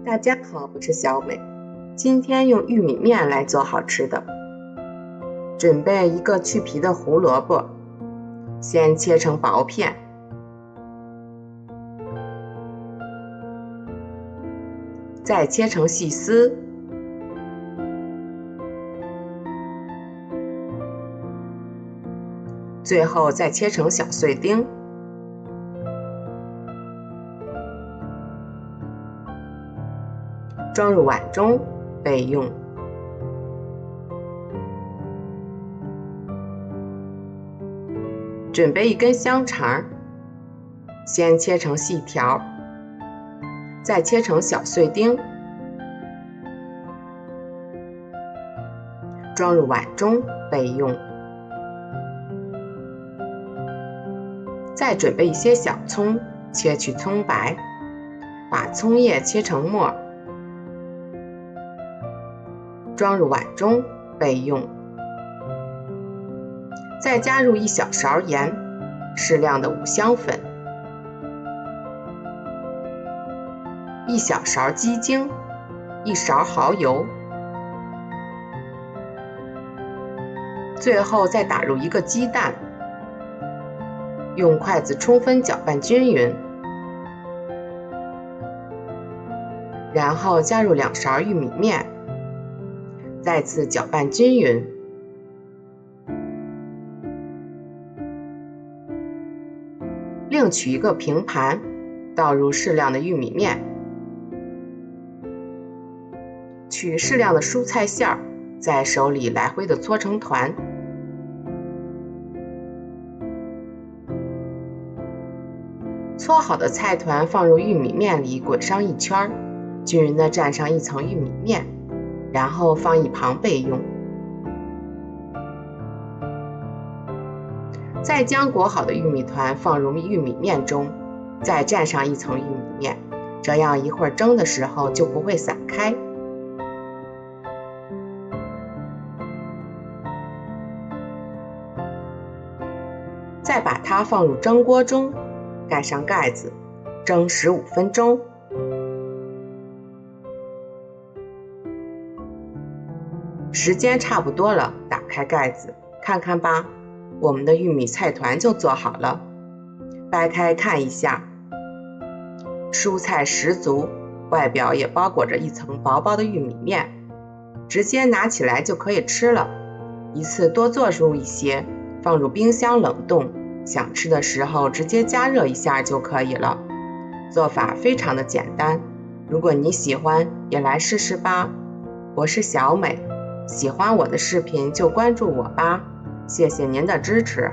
大家好，我是小美。今天用玉米面来做好吃的。准备一个去皮的胡萝卜，先切成薄片，再切成细丝，最后再切成小碎丁。装入碗中备用。准备一根香肠，先切成细条，再切成小碎丁，装入碗中备用。再准备一些小葱，切去葱白，把葱叶切成末，装入碗中备用。再加入1小勺盐，适量的五香粉，1小勺鸡精，1勺蚝油，最后再打入1个鸡蛋，用筷子充分搅拌均匀，然后加入2勺玉米面，再次搅拌均匀。另取一个平盘，倒入适量的玉米面，取适量的蔬菜馅儿，在手里来回的搓成团。搓好的菜团放入玉米面里滚上一圈，均匀的蘸上1层玉米面，然后放一旁备用。再将裹好的玉米团放入玉米面中，再蘸上1层玉米面，这样一会儿蒸的时候就不会散开。再把它放入蒸锅中，盖上盖子，蒸15分钟。时间差不多了，打开盖子，看看吧。我们的玉米菜团就做好了，掰开看一下，蔬菜十足，外表也包裹着1层薄薄的玉米面，直接拿起来就可以吃了。一次多做入一些，放入冰箱冷冻，想吃的时候直接加热一下就可以了。做法非常的简单，如果你喜欢，也来试试吧。我是小美，喜欢我的视频就关注我吧。谢谢您的支持。